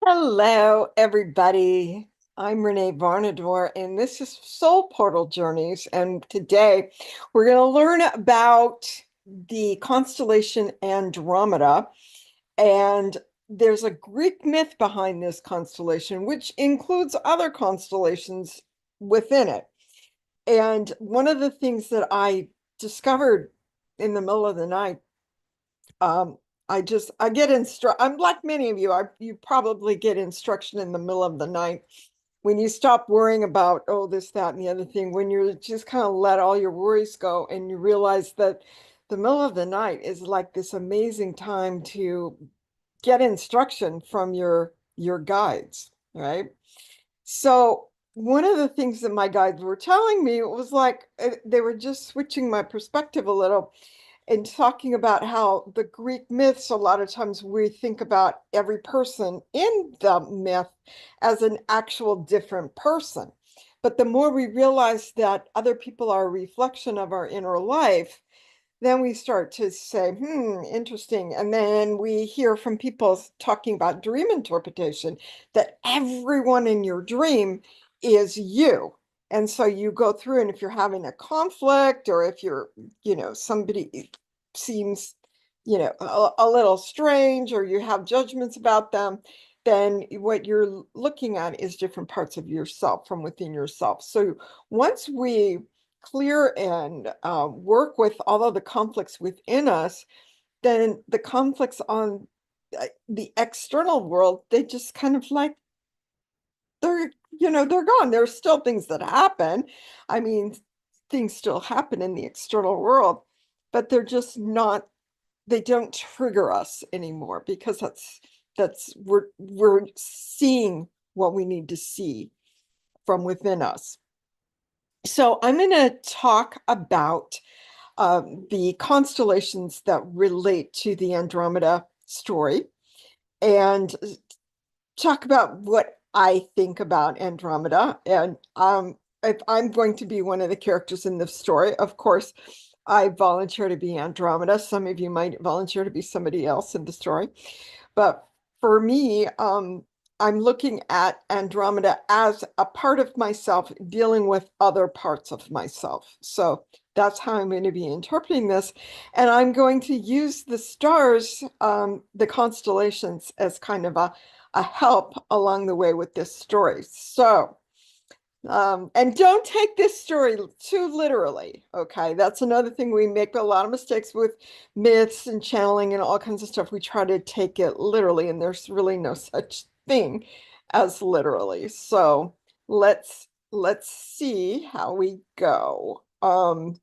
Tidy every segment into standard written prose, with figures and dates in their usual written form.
Hello, everybody. I'm Renee Varnador, and this is Soul Portal Journeys. And today we're going to learn about the constellation Andromeda. And there's a Greek myth behind this constellation, which includes other constellations within it. And one of the things that I discovered in the middle of the night, um, I get I'm like many of you, you probably get instruction in the middle of the night when you stop worrying about, oh, this, that, and the other thing, when you're just kind of let all your worries go and you realize that the middle of the night is like this amazing time to get instruction from your guides, right? So one of the things that my guides were telling me was like they were just switching my perspective a little and talking about how the Greek myths, a lot of times we think about every person in the myth as an actual different person. But the more we realize that other people are a reflection of our inner life, then we start to say, interesting. And then we hear from people talking about dream interpretation, that everyone in your dream is you. And so you go through, and if you're having a conflict, or if somebody seems, a little strange, or you have judgments about them, then what you're looking at is different parts of yourself from within yourself. So once we clear and work with all of the conflicts within us, then the conflicts on the external world, they just kind of like they're gone. There's still things that happen. I mean, things still happen in the external world, but they're just not, they don't trigger us anymore because that's we're seeing what we need to see from within us. So I'm going to talk about the constellations that relate to the Andromeda story and talk about what I think about Andromeda. And if I'm going to be one of the characters in the story, of course, I volunteer to be Andromeda. Some of you might volunteer to be somebody else in the story. But for me, I'm looking at Andromeda as a part of myself dealing with other parts of myself. So that's how I'm going to be interpreting this. And I'm going to use the stars, the constellations, as kind of a help along the way with this story. So, and don't take this story too literally. Okay. That's another thing. We make a lot of mistakes with myths and channeling and all kinds of stuff. We try to take it literally, and there's really no such thing as literally. So let's see how we go. Okay,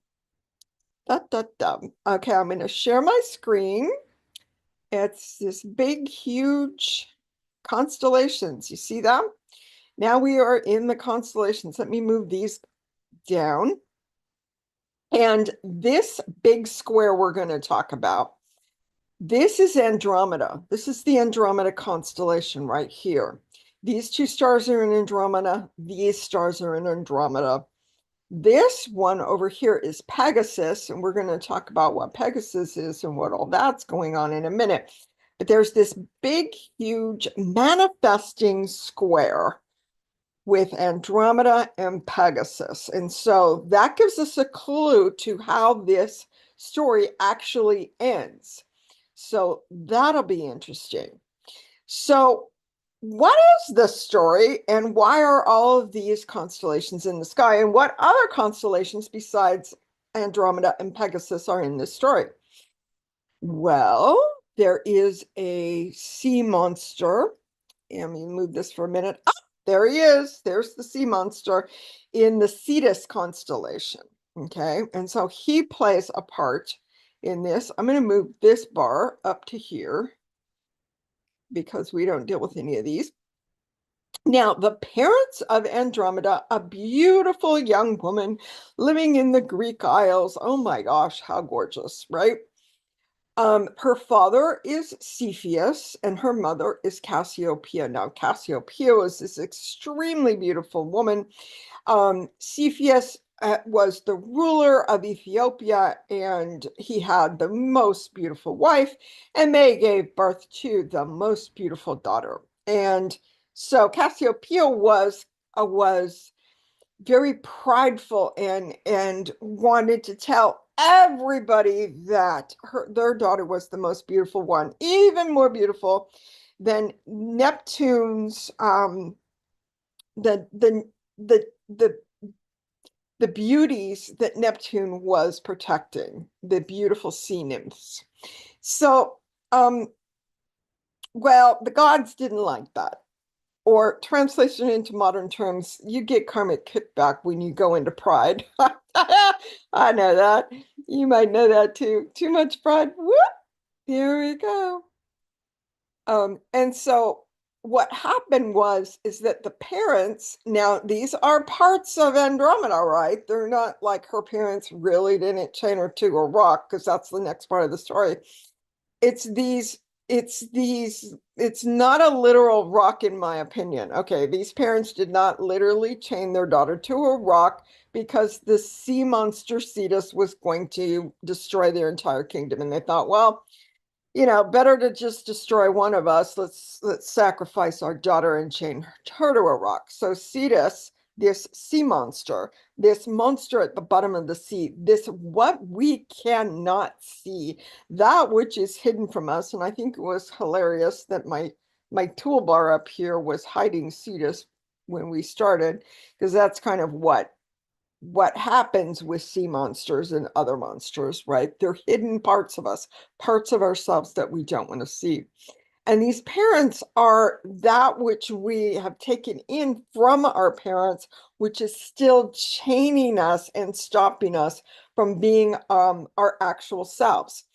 I'm going to share my screen. It's this big, huge constellations. You see them? Now we are in the constellations. Let me move these down. And this big square we're going to talk about, this is Andromeda. This is the Andromeda constellation right here. These two stars are in Andromeda. These stars are in Andromeda. This one over here is Pegasus, and we're going to talk about what Pegasus is and what all that's going on in a minute. But there's this big, huge manifesting square with Andromeda and Pegasus. And so that gives us a clue to how this story actually ends. So that'll be interesting. So, what is the story, and why are all of these constellations in the sky? And what other constellations besides Andromeda and Pegasus are in this story? Well, there is a sea monster. Let me move this for a minute. Oh, there he is. There's the sea monster in the Cetus constellation. Okay, and so he plays a part in this. I'm going to move this bar up to here because we don't deal with any of these. Now, the parents of Andromeda, a beautiful young woman living in the Greek Isles. Oh my gosh, how gorgeous, right? Her father is Cepheus and her mother is Cassiopeia. Now, Cassiopeia was this extremely beautiful woman. Cepheus was the ruler of Ethiopia, and he had the most beautiful wife, and they gave birth to the most beautiful daughter. And so Cassiopeia was very prideful and wanted to tell everybody that their daughter was the most beautiful one, even more beautiful than Neptune's the the the the the beauties that Neptune was protecting, the beautiful sea nymphs. So well, the gods didn't like that. Or translation into modern terms, you get karmic kickback when you go into pride. I know that. You might know that too. Too much pride. Whoop, there we go. And so what happened is that the parents, now these are parts of Andromeda, right? They're not like her parents really didn't chain her to a rock, because that's the next part of the story. It's these it's not a literal rock, in my opinion. Okay, these parents did not literally chain their daughter to a rock because the sea monster Cetus was going to destroy their entire kingdom, and they thought, well, better to just destroy one of us. Let's sacrifice our daughter and chain her to a rock. So Cetus, this sea monster, this monster at the bottom of the sea, this what we cannot see, that which is hidden from us. And I think it was hilarious that my toolbar up here was hiding Cetus when we started, because that's kind of what happens with sea monsters and other monsters, right? They're hidden parts of us, parts of ourselves that we don't want to see. And these parents are that which we have taken in from our parents, which is still chaining us and stopping us from being our actual selves.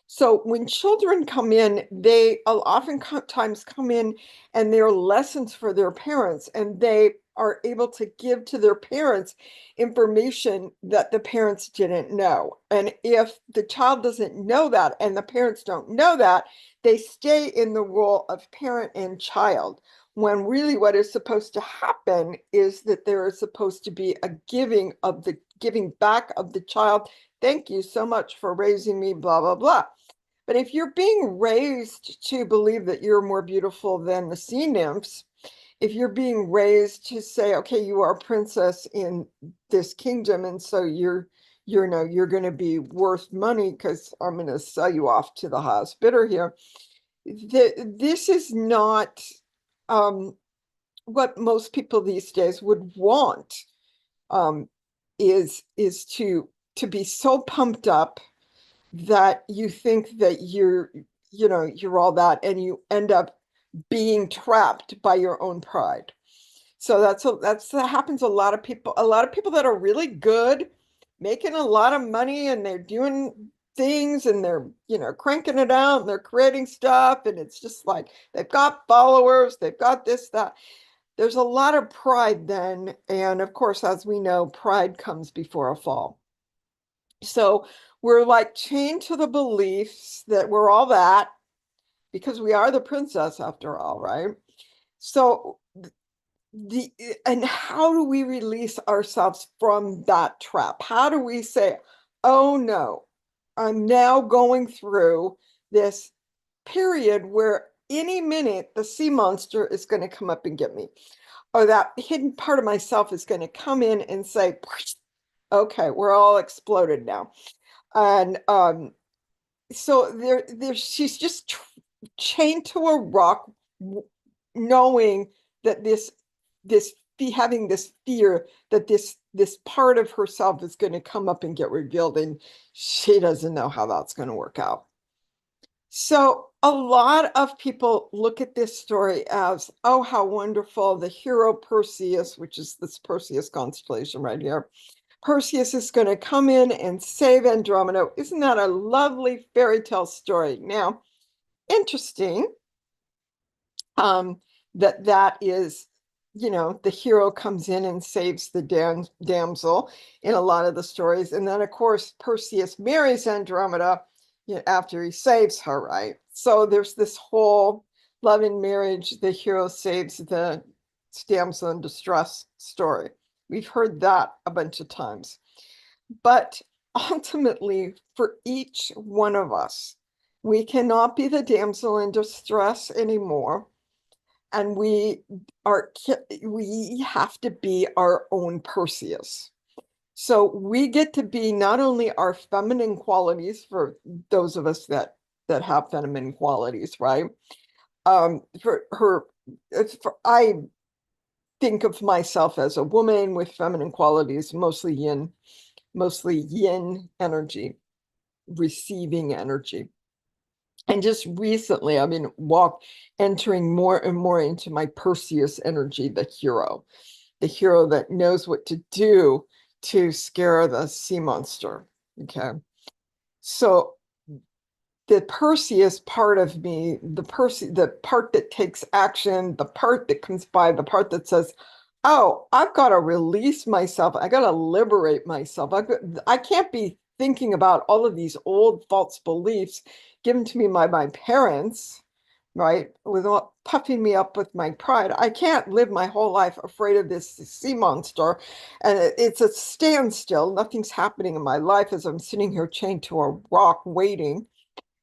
So when children come in, they oftentimes come in and they're lessons for their parents, and they are able to give to their parents information that the parents didn't know. And if the child doesn't know that and the parents don't know that, they stay in the role of parent and child, when really what is supposed to happen is that there is supposed to be a giving back of the child. Thank you so much for raising me, blah, blah, blah. But if you're being raised to believe that you're more beautiful than the sea nymphs, if you're being raised to say, okay, you are a princess in this kingdom, and so you're going to be worth money because I'm going to sell you off to the highest bidder here. This is not what most people these days would want. Is to be so pumped up that you think that you're all that, and you end up being trapped by your own pride. So that happens a lot of people that are really good, making a lot of money, and they're doing things, and they're cranking it out, and they're creating stuff, and it's just like they've got followers, they've got this, that. There's a lot of pride then, and of course, as we know, pride comes before a fall. So we're like chained to the beliefs that we're all that, because we are the princess after all, right? So and how do we release ourselves from that trap? How do we say, oh no, I'm now going through this period where any minute the sea monster is going to come up and get me, or that hidden part of myself is going to come in and say, okay, we're all exploded now. And so she's just chained to a rock, knowing that having this fear that this part of herself is going to come up and get revealed, and she doesn't know how that's going to work out. So a lot of people look at this story as, oh, how wonderful, the hero Perseus, which is this Perseus constellation right here. Perseus is going to come in and save Andromeda. Isn't that a lovely fairy tale story? Now, interesting that is, the hero comes in and saves the damsel in a lot of the stories. And then, of course, Perseus marries Andromeda after he saves her, right? So there's this whole love and marriage, the hero saves the damsel in distress story. We've heard that a bunch of times. But ultimately, for each one of us, we cannot be the damsel in distress anymore. and we have to be our own Perseus. So we get to be not only our feminine qualities, for those of us that have feminine qualities, right? I think of myself as a woman with feminine qualities, mostly yin energy, receiving energy. And just recently, I've been entering more and more into my Perseus energy, the hero that knows what to do to scare the sea monster. Okay. So the Perseus part of me, the part that takes action, the part that comes by, the part that says, oh, I've got to release myself. I got to liberate myself. I can't be thinking about all of these old false beliefs given to me by my parents, right? Puffing me up with my pride. I can't live my whole life afraid of this sea monster. And it's a standstill. Nothing's happening in my life as I'm sitting here chained to a rock waiting.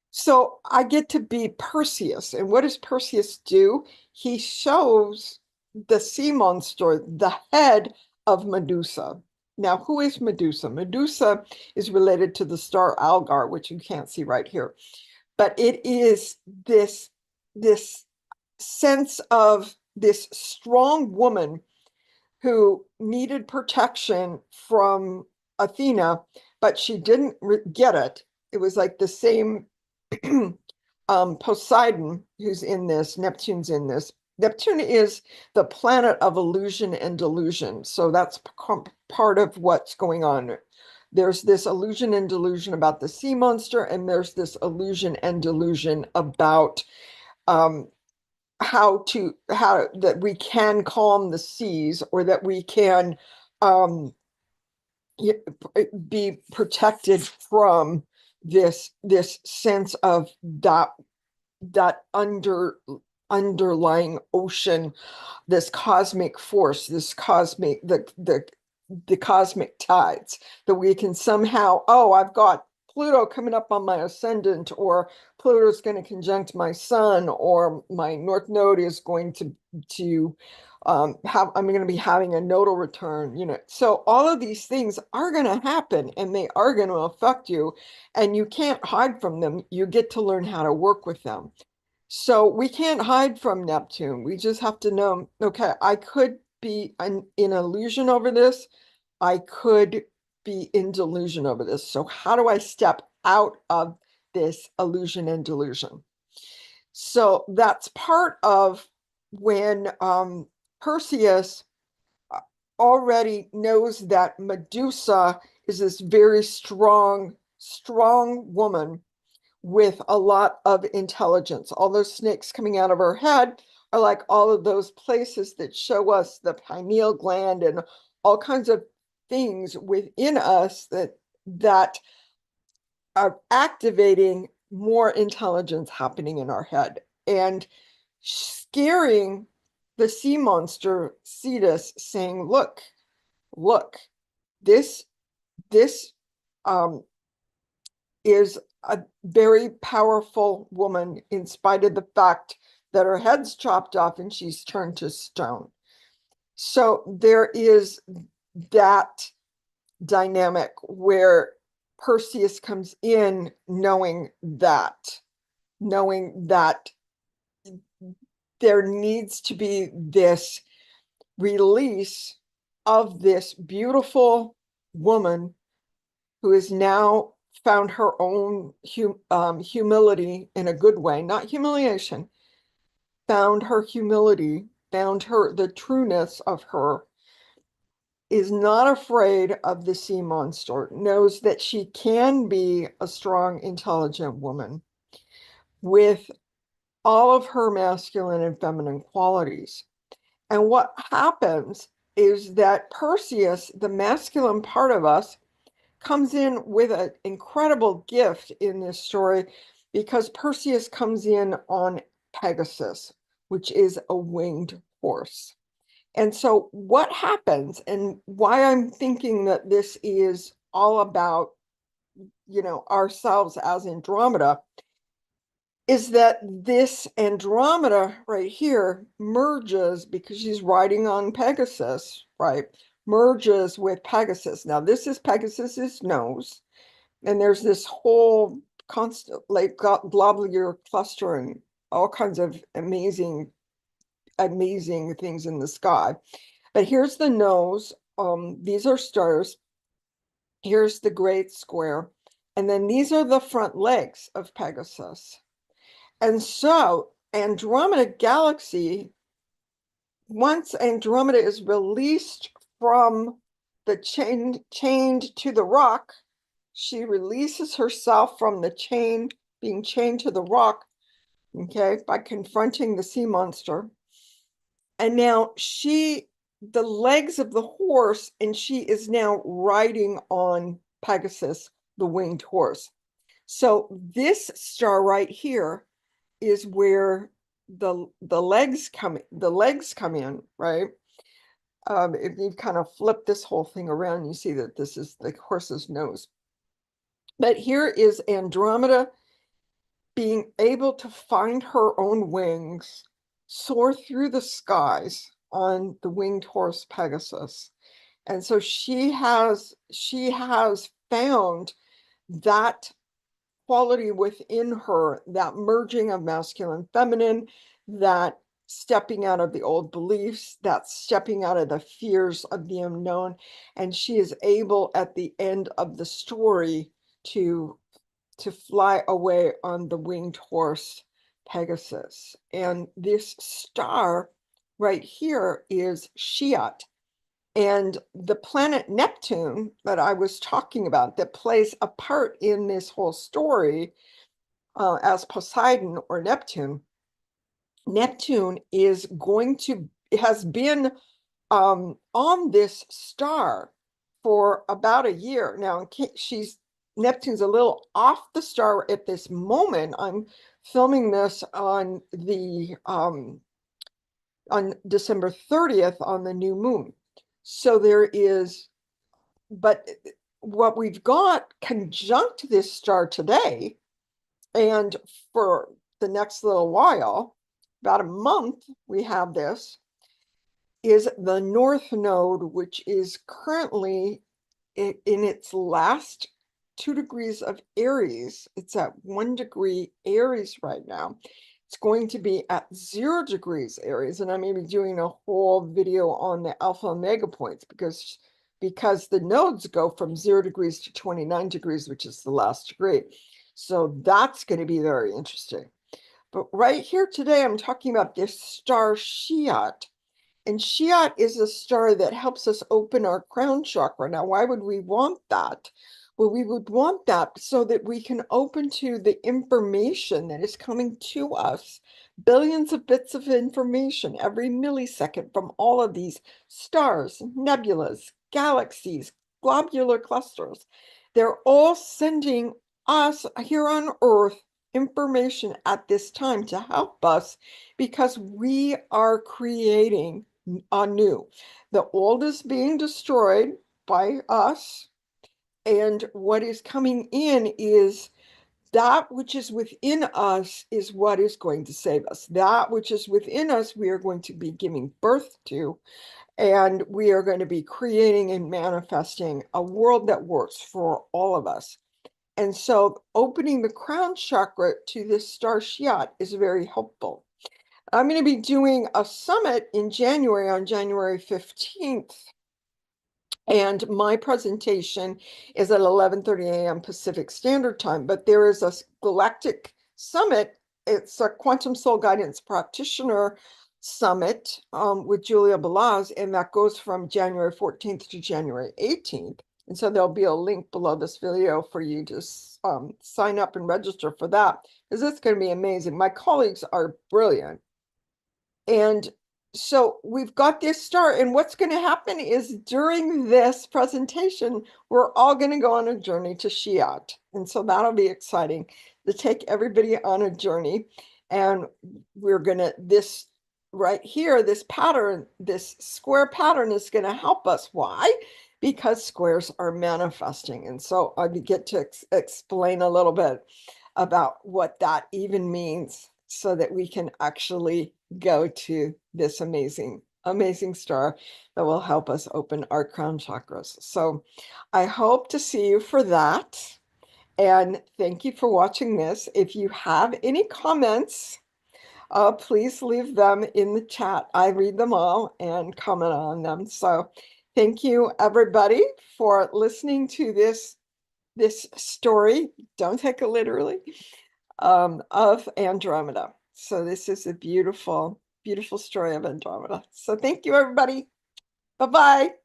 So I get to be Perseus. And what does Perseus do? He shows the sea monster the head of Medusa. Now, who is Medusa? Medusa is related to the star Algar, which you can't see right here. But it is this sense of this strong woman who needed protection from Athena, but she didn't get it. It was like the same Poseidon, who's in this, Neptune's in this. Neptune is the planet of illusion and delusion. So that's part of what's going on. There's this illusion and delusion about the sea monster, and there's this illusion and delusion about how that we can calm the seas, or that we can be protected from this sense of that underlying ocean, this cosmic force, this cosmic the cosmic tides, that we can somehow, oh, I've got Pluto coming up on my ascendant, or Pluto's going to conjunct my sun, or my North Node is going to I'm going to be having a nodal return, So all of these things are going to happen, and they are going to affect you, and you can't hide from them. You get to learn how to work with them. So we can't hide from Neptune. We just have to know, okay, I could be in illusion over this. I could be in delusion over this. So how do I step out of this illusion and delusion? So that's part of when Perseus already knows that Medusa is this very strong woman with a lot of intelligence. All those snakes coming out of her head are like all of those places that show us the pineal gland and all kinds of things within us that are activating more intelligence happening in our head and scaring the sea monster Cetus, saying, look, this is a very powerful woman, in spite of the fact that her head's chopped off and she's turned to stone. So there is that dynamic where Perseus comes in knowing that there needs to be this release of this beautiful woman who has now found her own humility in a good way, not humiliation, found her humility, found the trueness of her, is not afraid of the sea monster, knows that she can be a strong, intelligent woman with all of her masculine and feminine qualities. And what happens is that Perseus, the masculine part of us, comes in with an incredible gift in this story, because Perseus comes in on Pegasus, which is a winged horse. And so what happens, and why I'm thinking that this is all about, ourselves as Andromeda, is that this Andromeda right here merges because she's riding on Pegasus, right? Merges with Pegasus. Now, this is Pegasus's nose, and there's this whole constant, like, globular cluster and all kinds of amazing things in the sky. But here's the nose. These are stars. Here's the great square. And then these are the front legs of Pegasus. And so Andromeda Galaxy, once Andromeda is released from the chained to the rock, she releases herself from the chain, being chained to the rock, okay, by confronting the sea monster. And now the legs of the horse, and she is now riding on Pegasus, the winged horse. So this star right here is where the legs come in, right? If you kind of flip this whole thing around, you see that this is the horse's nose. But here is Andromeda being able to find her own wings, soar through the skies on the winged horse Pegasus. And so she has found that quality within her, that merging of masculine, feminine, that stepping out of the old beliefs, that stepping out of the fears of the unknown. And she is able at the end of the story to fly away on the winged horse Pegasus. And this star right here is Scheat. And the planet Neptune that I was talking about, that plays a part in this whole story as Poseidon or Neptune, has been on this star for about a year. Now, Neptune's a little off the star at this moment. I'm filming this on December 30th on the new moon. So but what we've got conjunct this star today, and for the next little while, about a month, we have this, is the North Node, which is currently in its last 2 degrees of Aries. It's at 1 degree Aries right now. It's going to be at 0 degrees Aries, and I'm going to be doing a whole video on the alpha omega points because the nodes go from 0 degrees to 29 degrees, which is the last degree. So that's going to be very interesting. But right here today, I'm talking about this star Scheat. And Scheat is a star that helps us open our crown chakra. Now, why would we want that? Well, we would want that so that we can open to the information that is coming to us. Billions of bits of information every millisecond from all of these stars, nebulas, galaxies, globular clusters. They're all sending us here on Earth information at this time to help us because we are creating anew. The old is being destroyed by us, and what is coming in is that which is within us is what is going to save us. That which is within us, we are going to be giving birth to, and we are going to be creating and manifesting a world that works for all of us. And so opening the crown chakra to this star Scheat is very helpful. I'm going to be doing a summit in January, on January 15th. And my presentation is at 11:30 a.m. Pacific Standard Time. But there is a Galactic Summit. It's a Quantum Soul Guidance Practitioner Summit with Julia Balaz, and that goes from January 14th to January 18th. And so there'll be a link below this video for you to sign up and register for that, because it's going to be amazing. My colleagues are brilliant. And so we've got this star, and what's going to happen is during this presentation, we're all going to go on a journey to Scheat. And so that'll be exciting to take everybody on a journey. And we're going to, this right here, this pattern, this square pattern is going to help us. Why? Because squares are manifesting. And so I get to explain a little bit about what that even means so that we can actually go to this amazing, amazing star that will help us open our crown chakras. So I hope to see you for that. And thank you for watching this. If you have any comments, please leave them in the chat. I read them all and comment on them. So thank you, everybody, for listening to this story. Don't take it literally, of Andromeda. So this is a beautiful, beautiful story of Andromeda. So thank you, everybody. Bye-bye.